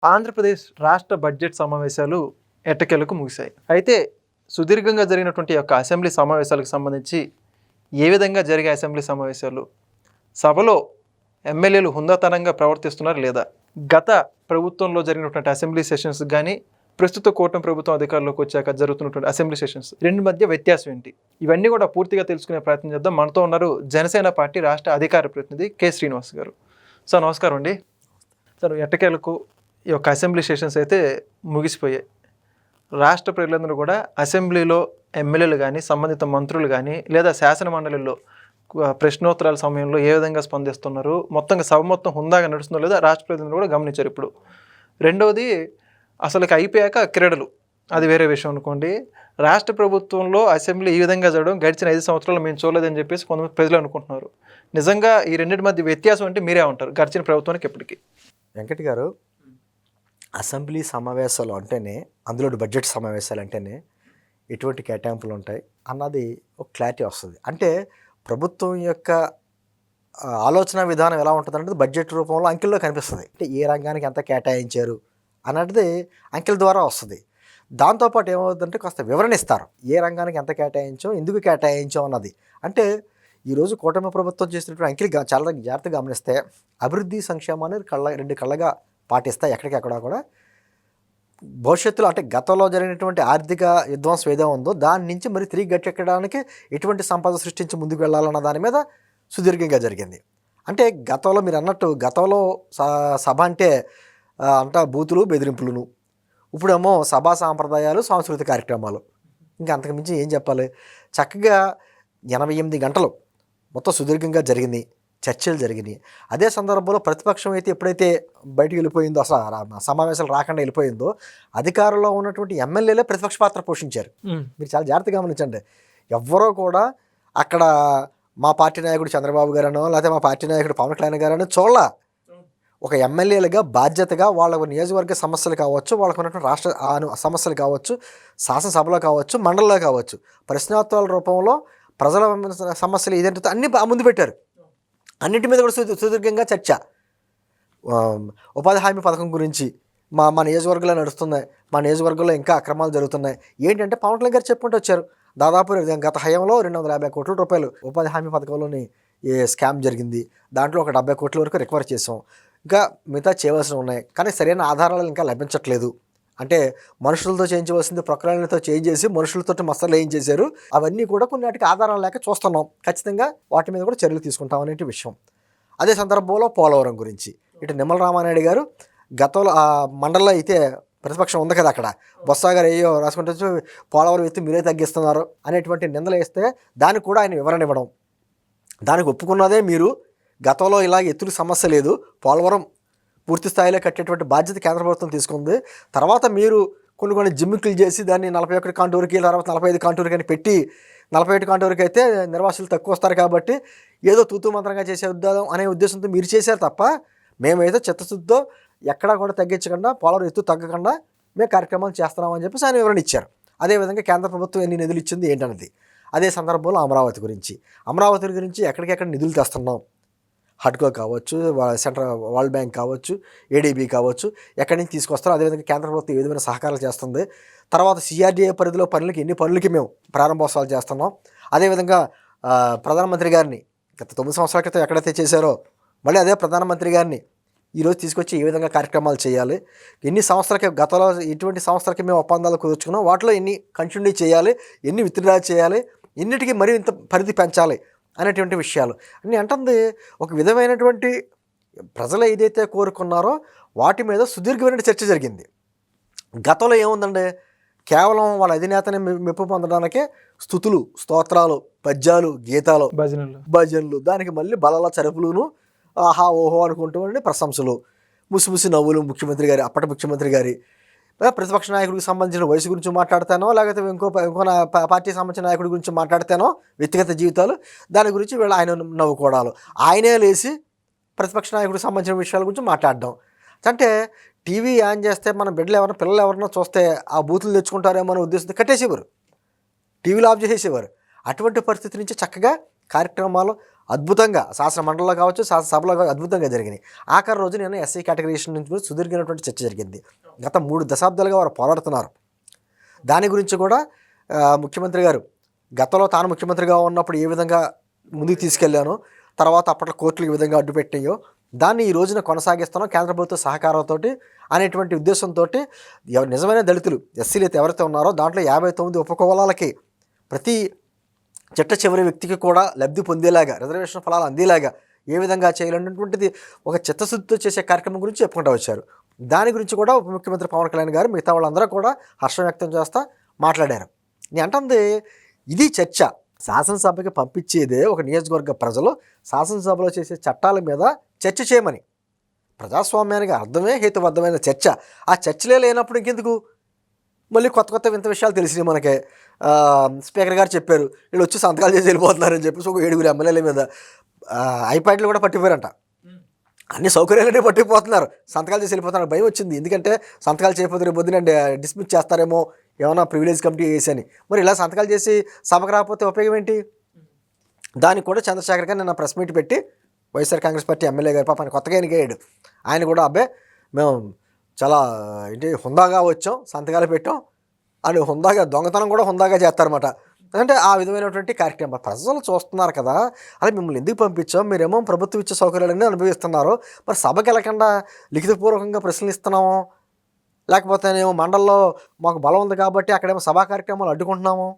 ఆంధ్రప్రదేశ్ రాష్ట్ర బడ్జెట్ సమావేశాలు ఎట్టకేలకు ముగిశాయి. అయితే సుదీర్ఘంగా జరిగినటువంటి యొక్క అసెంబ్లీ సమావేశాలకు సంబంధించి ఏ విధంగా జరిగే అసెంబ్లీ సమావేశాలు, సభలో ఎమ్మెల్యేలు హుందాతనంగా ప్రవర్తిస్తున్నారు లేదా, గత ప్రభుత్వంలో జరిగినటువంటి అసెంబ్లీ సెషన్స్ కానీ, ప్రస్తుత కూటమి ప్రభుత్వం అధికారంలోకి వచ్చాక జరుగుతున్నటువంటి అసెంబ్లీ సెషన్స్ రెండు మధ్య వ్యత్యాసం ఏంటి, ఇవన్నీ కూడా పూర్తిగా తెలుసుకునే ప్రయత్నం చేద్దాం. మనతో ఉన్నారు జనసేన పార్టీ రాష్ట్ర అధికార ప్రతినిధి కె శ్రీనివాస్ గారు. సార్ నమస్కారం అండి. సార్ ఎట్టకేలకు ఈ యొక్క అసెంబ్లీ సెషన్స్ అయితే ముగిసిపోయాయి. రాష్ట్ర ప్రజలందరూ కూడా అసెంబ్లీలో ఎమ్మెల్యేలు కానీ, సంబంధిత మంత్రులు కానీ, లేదా శాసన మండలిలో ప్రశ్నోత్తరాల సమయంలో ఏ విధంగా స్పందిస్తున్నారు, మొత్తంగా సభ మొత్తం హుందాగా నడుస్తుందో లేదా రాష్ట్ర ప్రజలందరూ కూడా గమనించారు. ఇప్పుడు రెండవది అసలుకి అయిపోయాక క్రీడలు, అది వేరే విషయం అనుకోండి. రాష్ట్ర ప్రభుత్వంలో అసెంబ్లీ ఈ విధంగా జరగడం గడిచిన 5 సంవత్సరాలు మేము చూడలేదని చెప్పేసి కొంతమంది ప్రజలు అనుకుంటున్నారు. నిజంగా ఈ రెండింటి మధ్య వ్యత్యాసం అంటే మీరే ఉంటారు గడిచిన ప్రభుత్వానికి ఎప్పటికీ? వెంకట్ గారు, అసెంబ్లీ సమావేశాలు అంటేనే, అందులో బడ్జెట్ సమావేశాలు అంటేనే ఎటువంటి కేటాయింపులు ఉంటాయి అన్నది ఒక క్లారిటీ వస్తుంది. అంటే ప్రభుత్వం యొక్క ఆలోచన విధానం ఎలా ఉంటుంది అనేది బడ్జెట్ రూపంలో అంకెల్లో కనిపిస్తుంది. అంటే ఏ రంగానికి ఎంత కేటాయించారు అన్నది అంకెల ద్వారా వస్తుంది. దాంతోపాటు ఏమవుతుందంటే కాస్త వివరణ ఇస్తారు, ఏ రంగానికి ఎంత కేటాయించాం, ఎందుకు కేటాయించాం అన్నది. అంటే ఈరోజు కూటమి ప్రభుత్వం చేసినటువంటి అంకెలు చాలా జాగ్రత్తగా గమనిస్తే అభివృద్ధి సంక్షేమాన్ని రెండు కళ్ళగా పాటిస్తాయి. ఎక్కడికెక్కడ కూడా భవిష్యత్తులో అంటే గతంలో జరిగినటువంటి ఆర్థిక విధ్వంసం ఏదో ఉందో దాని నుంచి మరి తిరిగి గట్టెక్కడానికి ఎటువంటి సంపద సృష్టించి ముందుకు వెళ్ళాలన్న దాని మీద సుదీర్ఘంగా జరిగింది. అంటే గతంలో మీరు అన్నట్టు గతంలో సభ అంటే అంతా బూతులు బెదిరింపులను, ఇప్పుడేమో సభా సాంప్రదాయాలు సాంస్కృతిక కార్యక్రమాలు, ఇంకా అంతకుమించి ఏం చెప్పాలి. చక్కగా 88 గంటలు మొత్తం సుదీర్ఘంగా జరిగింది, చర్చలు జరిగినాయి. అదే సందర్భంలో ప్రతిపక్షం అయితే ఎప్పుడైతే బయటకు వెళ్ళిపోయిందో, అసలు సమావేశాలు రాకుండా వెళ్ళిపోయిందో, అధికారంలో ఉన్నటువంటి ఎమ్మెల్యేలే ప్రతిపక్ష పాత్ర పోషించారు. మీరు చాలా జాగ్రత్తగా గమనించండి. ఎవ్వరూ కూడా అక్కడ మా పార్టీ నాయకుడు చంద్రబాబు గారనో లేకపోతే మా పార్టీ నాయకుడు పవన్ కళ్యాణ్ గారనో చూడాల. ఒక ఎమ్మెల్యేలుగా బాధ్యతగా వాళ్ళ నియోజకవర్గ సమస్యలు కావచ్చు, వాళ్ళకు ఉన్నటువంటి రాష్ట్ర సమస్యలు కావచ్చు, శాసనసభలో కావచ్చు, మండలిలో కావచ్చు, ప్రశ్నోత్తరాల రూపంలో ప్రజల సమస్యలు ఏదంటే అన్నీ ముందు పెట్టారు. అన్నింటి మీద కూడా సుదీర్ఘంగా చర్చ. ఉపాధి హామీ పథకం గురించి మా నియోజకవర్గంలో నడుస్తున్నాయి, మా నియోజకవర్గంలో ఇంకా అక్రమాలు జరుగుతున్నాయి. ఏంటంటే పవన్ కళ్యాణ్ గారు చెప్పుకుంటూ వచ్చారు, దాదాపు గత హయాంలో 250 కోట్ల రూపాయలు ఉపాధి హామీ పథకంలోని స్కామ్ జరిగింది. దాంట్లో ఒక 70 కోట్ల వరకు రికవర్ చేసాం. ఇంకా మిగతా చేయవలసి ఉన్నాయి, కానీ సరైన ఆధారాలు ఇంకా లభించట్లేదు. అంటే మనుషులతో చేయించవలసింది ప్రొక్లైన్లతో చేంజ్ చేసి మనుషులతో మసాలు ఏం చేశారు, అవన్నీ కూడా కొన్ని వాటికి ఆధారాలు లేక చూస్తున్నాం. ఖచ్చితంగా వాటి మీద కూడా చర్యలు తీసుకుంటాం అనే విషయం. అదే సందర్భంలో పోలవరం గురించి ఇటు నిమ్మల రామానాయుడు గారు గతంలో ఆ మండలిలో అయితే ప్రతిపక్షం ఉంది కదా, అక్కడ బొత్స గారు ఏయో రాసుకుంటూ పోలవరం ఎత్తి మీరే తగ్గిస్తున్నారు అనేటువంటి నిందలు వేస్తే దానికి కూడా ఆయన వివరణ ఇవ్వడం, దానికి ఒప్పుకున్నదే మీరు, గతంలో ఇలాగ ఎత్తుల సమస్య లేదు, పోలవరం పూర్తి స్థాయిలో కట్టేటువంటి బాధ్యత కేంద్ర ప్రభుత్వం తీసుకుంది. తర్వాత మీరు కొన్ని జిమ్మికులు చేసి దాన్ని 41 కాంటూరుకి, తర్వాత 45 కాంటూరుకి అని పెట్టి 41 కాంటూరుకి అయితే నిర్వాసులు తక్కువ వస్తారు కాబట్టి ఏదో తూతూ మంత్రంగా చేసే ఉద్దేశం అనే ఉద్దేశంతో మీరు చేశారు తప్ప, మేమైతే చిత్తశుద్ధితో ఎక్కడా కూడా తగ్గించకుండా, పోలవరం ఎత్తు తగ్గకుండా మేము కార్యక్రమాలు చేస్తున్నామని చెప్పేసి ఆయన వివరణ ఇచ్చారు. అదేవిధంగా కేంద్ర ప్రభుత్వం ఎన్ని నిధులు ఇచ్చింది ఏంటన్నది. అదే సందర్భంలో అమరావతి గురించి ఎక్కడికెక్కడ నిధులు తెస్తున్నాం, హడ్కో కావచ్చు, సెంట్రల్ వరల్డ్ బ్యాంక్ కావచ్చు, ఏడీబీ కావచ్చు, ఎక్కడి నుంచి తీసుకొస్తారో, అదేవిధంగా కేంద్ర ప్రభుత్వం ఏ విధమైన సహకారాలు చేస్తుంది. తర్వాత సిఆర్డీఏ పరిధిలో ఎన్ని పనులకి మేము ప్రారంభోత్సవాలు చేస్తున్నాం. అదేవిధంగా ప్రధానమంత్రి గారిని గత 9 సంవత్సరాల క్రితం ఎక్కడైతే చేశారో మళ్ళీ అదే ప్రధానమంత్రి గారిని ఈరోజు తీసుకొచ్చి ఏ విధంగా కార్యక్రమాలు చేయాలి, ఎన్ని సంవత్సరాలకి గతంలో ఎటువంటి సంవత్సరాలకి మేము ఒప్పందాలు కుదుర్చుకున్నాం, వాటిలో ఎన్ని కంటిన్యూ చేయాలి, ఎన్ని విత్డ్రా చేయాలి, ఎన్నిటికీ మరీ ఇంత పరిధి పెంచాలి అనేటువంటి విషయాలు అన్నీ అంటుంది. ఒక విధమైనటువంటి ప్రజలు ఏదైతే కోరుకున్నారో వాటి మీద సుదీర్ఘమైన చర్చ జరిగింది. గతంలో ఏముందండి, కేవలం వాళ్ళ అధినేతని మెప్పు పొందడానికే స్తుతులు, స్తోత్రాలు, పద్యాలు, గీతాలు, భజనలు, దానికి మళ్ళీ బలాల చరుపులును, ఆహా ఓహో అనుకుంటూ ప్రశంసలు, ముసిముసి నవ్వులు ముఖ్యమంత్రి గారి, అప్పటి ముఖ్యమంత్రి గారి, ప్రతిపక్ష నాయకుడికి సంబంధించిన వయసు గురించి మాట్లాడతానో, లేకపోతే ఇంకో పార్టీకి సంబంధించిన నాయకుడి గురించి మాట్లాడతానో, వ్యక్తిగత జీవితాలు, దాని గురించి వీళ్ళు ఆయన నవ్వుకోవడాలు, ఆయనే లేచి ప్రతిపక్ష నాయకుడికి సంబంధించిన విషయాల గురించి మాట్లాడడం. అంటే టీవీ ఆన్ చేస్తే మన పిల్లలు ఎవరన్నా చూస్తే ఆ బూతులు తెచ్చుకుంటారేమో అనే ఉద్దేశంతో కట్టేసేవారు, టీవీలో ఆఫ్ చేసేసేవారు. అటువంటి పరిస్థితి నుంచి చక్కగా కార్యక్రమాలు అద్భుతంగా శాసన మండలిలో కావచ్చు, శాసనసభలో కావచ్చు అద్భుతంగా జరిగినాయి. ఆఖరి రోజు నేను ఎస్సీ కేటగిరీషన్ నుంచి కూడా సుదీర్ఘమైనటువంటి చర్చ జరిగింది. గత 3 దశాబ్దాలుగా వారు పోరాడుతున్నారు. దాని గురించి కూడా ముఖ్యమంత్రి గారు గతంలో తాను ముఖ్యమంత్రిగా ఉన్నప్పుడు ఏ విధంగా ముందుకు తీసుకెళ్లానో, తర్వాత అప్పట్లో కోర్టులు ఏ విధంగా అడ్డుపెట్టాయో దాన్ని ఈ రోజున కొనసాగిస్తున్నాం కేంద్ర ప్రభుత్వ సహకారంతో అనేటువంటి ఉద్దేశంతో నిజమైన దళితులు ఎస్సీలు అయితే ఎవరైతే ఉన్నారో దాంట్లో 59 ఉపకులాలకి ప్రతి చిట్ట చివరి వ్యక్తికి కూడా లబ్ధి పొందేలాగా, రిజర్వేషన్ ఫలాలు అందేలాగా ఏ విధంగా చేయాలన్నటువంటిది ఒక చిత్తశుద్ధితో చేసే కార్యక్రమం గురించి చెప్పుకుంటూ వచ్చారు. దాని గురించి కూడా ఉప ముఖ్యమంత్రి పవన్ కళ్యాణ్ గారు మిగతా వాళ్ళందరూ కూడా హర్షం వ్యక్తం చేస్తూ మాట్లాడారు. నేను అంటుంది ఇది చర్చ. శాసనసభకి పంపించేదే ఒక నియోజకవర్గ ప్రజలు శాసనసభలో చేసే చట్టాల మీద చర్చ చేయమని. ప్రజాస్వామ్యానికి అర్థమే హేతుబద్ధమైన చర్చ. ఆ చర్చలే లేనప్పుడు ఇంకెందుకు? మళ్ళీ కొత్త వింత విషయాలు తెలిసినాయి మనకి. స్పీకర్ గారు చెప్పారు వీళ్ళు వచ్చి సంతకాలు చేసి వెళ్ళిపోతున్నారని చెప్పేసి ఒక 7 ఎమ్మెల్యేల మీద ఐప్యాడ్లు కూడా పట్టిపోయారంట. అన్ని సౌకర్యాలనే పట్టిపోతున్నారు, సంతకాలు చేసి వెళ్ళిపోతున్నారు. భయం వచ్చింది, ఎందుకంటే సంతకాలు చేయకపోతే రేపు పొద్దున డిస్మిస్ చేస్తారేమో ఏమన్నా ప్రివిలేజ్ కమిటీ వేసి అని. మరి ఇలా సంతకాలు చేసి సభకు రాకపోతే ఉపయోగం ఏంటి? దానికి కూడా చంద్రశేఖర్ గారు నిన్న ప్రెస్ మీట్ పెట్టి వైఎస్ఆర్ కాంగ్రెస్ పార్టీ ఎమ్మెల్యే గారు పాప కొత్తగా ఎన్నికయ్యాడు, ఆయన కూడా అబ్బాయి మేము చాలా హుందాగా వచ్చాం, సంతకాలు పెట్టాం అని హుందాగా, దొంగతనం కూడా హుందాగా చేస్తారన్నమాట. అంటే ఆ విధమైనటువంటి కార్యక్రమం ప్రజలు చూస్తున్నారు కదా. అలా మిమ్మల్ని ఎందుకు పంపించాం, మీరేమో ప్రభుత్వం ఇచ్చే సౌకర్యాలన్నీ అనుభవిస్తున్నారు, మరి సభకి వెళ్ళకుండా లిఖితపూర్వకంగా ప్రశ్నలు ఇస్తున్నాము, లేకపోతేనేమో మండల్లో మాకు బలం ఉంది కాబట్టి అక్కడేమో సభా కార్యక్రమాలు అడ్డుకుంటున్నాము.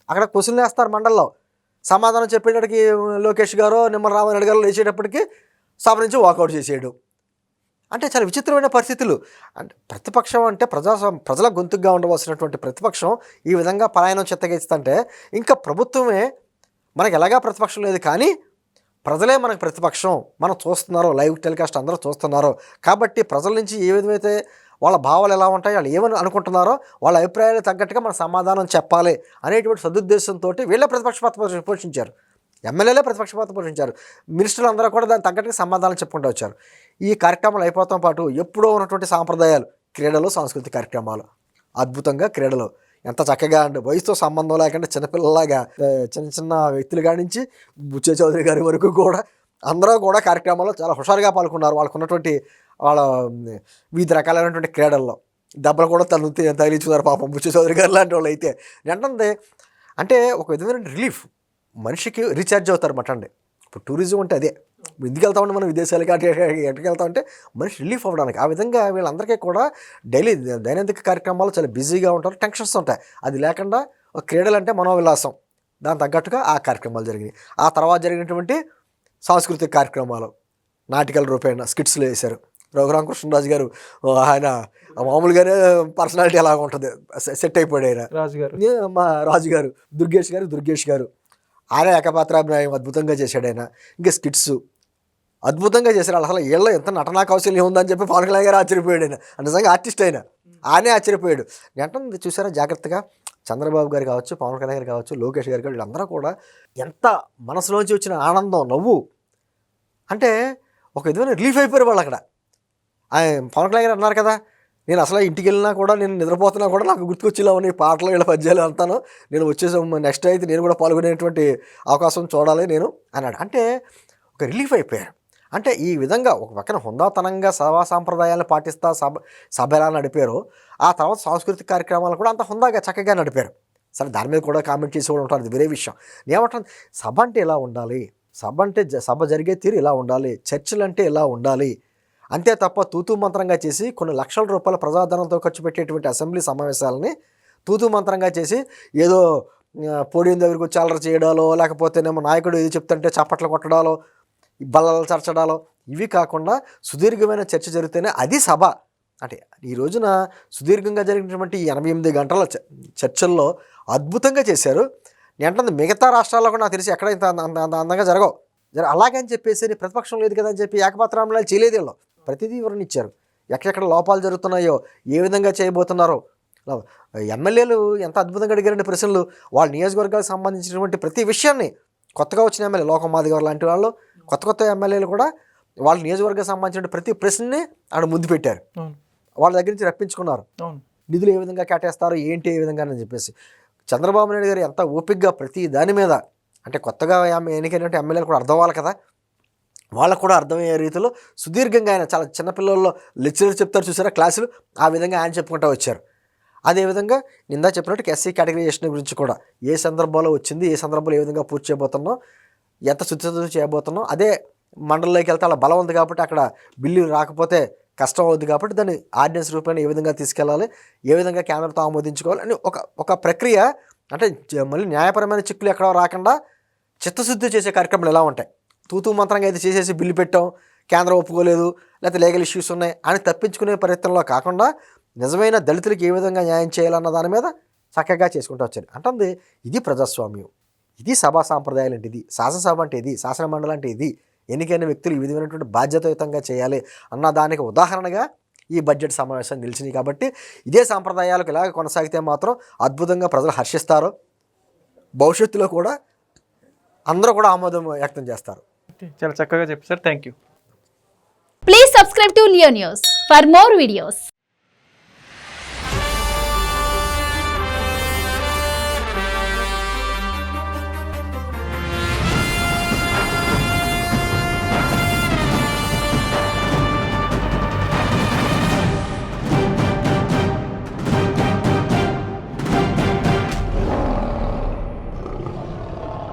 అక్కడ క్వశ్చన్లు వేస్తారు మండల్లో, సమాధానం చెప్పేటప్పటికి లోకేష్ గారు నిమ్మల రామారెడ్డి గారు లేచేటప్పటికి సభ నుంచి వాకౌట్ చేసేయడం. అంటే చాలా విచిత్రమైన పరిస్థితులు. అంటే ప్రతిపక్షం అంటే ప్రజల గొంతుగా ఉండవలసినటువంటి ప్రతిపక్షం ఈ విధంగా పలాయనం చెత్తగిస్తుంటే ఇంకా ప్రభుత్వమే మనకి ఎలాగా ప్రతిపక్షం లేదు, కానీ ప్రజలే మనకు ప్రతిపక్షం. మనం చూస్తున్నారు, లైవ్ టెలికాస్ట్ అందరూ చూస్తున్నారు కాబట్టి ప్రజల నుంచి ఏ విధమైతే వాళ్ళ భావాలు ఎలా ఉంటాయి, వాళ్ళు ఏమని అనుకుంటున్నారో వాళ్ళ అభిప్రాయాలు తగ్గట్టుగా మన సమాధానం చెప్పాలి అనేటువంటి సదుద్దేశంతో వీళ్ళే ప్రతిపక్ష పాత్ర పోషించారు. ఎమ్మెల్యేలే ప్రతిపక్ష పాత్ర పోషించారు. మినిస్టర్లు అందరూ కూడా దానికి తగ్గట్టుగా సమాధానం చెప్పుకుంటూ వచ్చారు. ఈ కార్యక్రమాలు అయిపోతాం పాటు ఎప్పుడో ఉన్నటువంటి సాంప్రదాయాలు, క్రీడలు, సాంస్కృతిక కార్యక్రమాలు అద్భుతంగా క్రీడలు ఎంత చక్కగా అంటే వయసుతో సంబంధం లేకుండా చిన్నపిల్లలాగా చిన్న వ్యక్తులు కాడి నుంచి బుచ్చే చౌదరి గారి వరకు కూడా అందరూ కూడా కార్యక్రమాల్లో చాలా హుషారుగా పాల్గొన్నారు. వాళ్ళకు ఉన్నటువంటి వాళ్ళ వివిధ రకాలైనటువంటి క్రీడల్లో దెబ్బలు కూడా తగిలించుకున్నారు పాపం బుచ్చే చౌదరి గారు లాంటి వాళ్ళు. అయితే ఏంటంటే అంటే ఒక విధమైన రిలీఫ్, మనిషికి రీఛార్జ్ అవుతారు అన్నమాట అండి. ఇప్పుడు టూరిజం అంటే అదే, ఎందుకు వెళ్తామంటే మనం విదేశాలకి ఎక్కడికి వెళ్తామంటే మనిషి రిలీఫ్ అవ్వడానికి. ఆ విధంగా వీళ్ళందరికీ కూడా డైలీ దైనందిక కార్యక్రమాలు చాలా బిజీగా ఉంటారు, టెన్షన్స్ ఉంటాయి. అది లేకుండా క్రీడలు అంటే మనోవిలాసం, దాని తగ్గట్టుగా ఆ కార్యక్రమాలు జరిగినాయి. ఆ తర్వాత జరిగినటువంటి సాంస్కృతిక కార్యక్రమాలు నాటికల రూపేణ స్కిట్స్లో వేశారు. రఘురామకృష్ణరాజు గారు ఆయన మామూలుగానే పర్సనాలిటీ అలాగ ఉంటుంది, సెట్ అయిపోయాడు ఆయన. మా రాజుగారు దుర్గేష్ గారు ఆయన ఏకపాత్రాభినయం అద్భుతంగా చేశాడు ఆయన. ఇంకా స్కిట్స్ అద్భుతంగా చేశారు. అసలు వీళ్ళలో ఎంత నటనా కౌశల్యం ఉందని చెప్పి పవన్ కళ్యాణ్ గారు ఆశ్చర్యపోయాడు. ఆయన నిజంగా ఆర్టిస్ట్ ఆయనే ఆశ్చర్యపోయాడు. వెంటనే చూసారా జాగ్రత్తగా చంద్రబాబు గారు కావచ్చు, పవన్ కళ్యాణ్ గారు కావచ్చు, లోకేష్ గారు కావచ్చు, వీళ్ళందరూ కూడా ఎంత మనసులోంచి వచ్చిన ఆనందం, నవ్వు అంటే ఒక విధమైన రిలీఫ్ అయిపోయారు వాళ్ళు అక్కడ. పవన్ కళ్యాణ్ గారు అన్నారు కదా, నేను అసలు ఇంటికి వెళ్ళినా కూడా నేను నిద్రపోతున్నా కూడా నాకు గుర్తుకొచ్చేలా ఉన్నాయి పాటలు, వీళ్ళ పద్యాలు అంతాను. నేను వచ్చేసాం నెక్స్ట్ అయితే నేను కూడా పాల్గొనేటువంటి అవకాశం చూడాలి నేను అన్నాడు. అంటే ఒక రిలీఫ్ అయిపోయారు. అంటే ఈ విధంగా ఒక పక్కన హుందాతనంగా సభా సాంప్రదాయాలను పాటిస్తా సభ ఎలా నడిపారో ఆ తర్వాత సాంస్కృతిక కార్యక్రమాలు కూడా అంత హుందాగా చక్కగా నడిపారు. సరే దాని మీద కూడా కామెంట్ చేసి కూడా ఉంటారు, అది వేరే విషయం. ఏమంటాను, సభ అంటే ఎలా ఉండాలి, సభ అంటే సభ జరిగే తీరు ఇలా ఉండాలి, చర్చలు అంటే ఎలా ఉండాలి, అంతే తప్ప తూతూ మంత్రంగా చేసి కొన్ని లక్షల రూపాయల ప్రజాధనంతో ఖర్చు పెట్టేటువంటి అసెంబ్లీ సమావేశాలని తూతూ మంత్రంగా చేసి ఏదో పోడియం దగ్గరికి వచ్చి అల్లరి చేయడాలో, లేకపోతేనేమో నాయకుడు ఏది చెప్తుంటే చప్పట్లు కొట్టడాలో, బల్లలు చర్చడాలో, ఇవి కాకుండా సుదీర్ఘమైన చర్చ జరిగితేనే అది సభ. అంటే ఈ రోజున సుదీర్ఘంగా జరిగినటువంటి 88 గంటల చర్చల్లో అద్భుతంగా చేశారు. నేను మిగతా రాష్ట్రాల్లో కూడా నాకు తెలిసి ఎక్కడ ఇంత అందంగా జరగవు. అలాగని చెప్పేసి ప్రతిపక్షం లేదు కదా అని చెప్పి ఏకపాత్రాభినయాలు చేయలేదు. వీళ్ళు ప్రతిదీ వివరణ ఇచ్చారు. ఎక్కడెక్కడ లోపాలు జరుగుతున్నాయో, ఏ విధంగా చేయబోతున్నారో. ఎమ్మెల్యేలు ఎంత అద్భుతంగా అడిగారండి ప్రశ్నలు. వాళ్ళ నియోజకవర్గాలకు సంబంధించినటువంటి ప్రతి విషయాన్ని కొత్తగా వచ్చిన ఎమ్మెల్యే లోకమాది గారు లాంటి వాళ్ళు, కొత్త ఎమ్మెల్యేలు కూడా వాళ్ళ నియోజకవర్గానికి సంబంధించిన ప్రతి ప్రశ్నని ఆడ ముందు పెట్టారు. వాళ్ళ దగ్గర నుంచి రప్పించుకున్నారు. నిధులు ఏ విధంగా కేటాయిస్తారు, ఏంటి ఏ విధంగా అని చెప్పేసి. చంద్రబాబు నాయుడు గారు ఎంత ఓపికగా ప్రతి దాని మీద అంటే కొత్తగా ఎన్నికైనటువంటి ఎమ్మెల్యేలు కూడా అర్థం అవ్వాలి కదా, వాళ్ళకు కూడా అర్థమయ్యే రీతిలో సుదీర్ఘంగా ఆయన చాలా చిన్నపిల్లల్లో లెక్చరర్ చెప్తారు చూసారా క్లాసులు, ఆ విధంగా ఆయన చెప్పుకుంటూ వచ్చారు. అదేవిధంగా నిందా చెప్పినట్టు ఎస్సీ కేటగిరైజేషన్ గురించి కూడా ఏ సందర్భంలో వచ్చింది, ఏ సందర్భంలో ఏ విధంగా పూర్తి చేయబోతున్నాం, ఎంత శుద్ధి చేయబోతున్నాం, అదే మండలంలోకి వెళ్తే అలా బలం ఉంది కాబట్టి అక్కడ బిల్లు రాకపోతే కష్టం అవుతుంది కాబట్టి దాన్ని ఆర్డినెన్స్ రూపాయలు ఏ విధంగా తీసుకెళ్ళాలి, ఏ విధంగా కేంద్రంతో ఆమోదించుకోవాలి అని ఒక ప్రక్రియ. అంటే మళ్ళీ న్యాయపరమైన చిక్కులు ఎక్కడో రాకుండా చిత్తశుద్ధి చేసే కార్యక్రమాలు ఎలా ఉంటాయి. తూతూ మంత్రంగా అయితే చేసేసి బిల్లు పెట్టాం, కేంద్రం ఒప్పుకోలేదు, లేకపోతే లీగల్ ఇష్యూస్ ఉన్నాయి అని తప్పించుకునే ప్రయత్నంలో కాకుండా నిజమైన దళితులకు ఏ విధంగా న్యాయం చేయాలన్న దాని మీద చక్కగా చేసుకుంటూ వచ్చారు. అంటే ఇది ప్రజాస్వామ్యం, ఇది సభా సాంప్రదాయాలు అంటే ఇది, శాసనసభ అంటే ఇది, శాసన మండలి అంటే ఇది, ఎన్నికైన వ్యక్తులు ఈ విధమైనటువంటి బాధ్యతాయుతంగా చేయాలి అన్న దానికి ఉదాహరణగా ఈ బడ్జెట్ సమావేశం నిలిచినాయి. కాబట్టి ఇదే సాంప్రదాయాలకు ఇలాగ కొనసాగితే మాత్రం అద్భుతంగా ప్రజలు హర్షిస్తారు, భవిష్యత్తులో కూడా అందరూ కూడా ఆమోదం వ్యక్తం చేస్తారు. చాలా చక్కగా చెప్పారు. Thank you. Please subscribe to Leo News for more videos.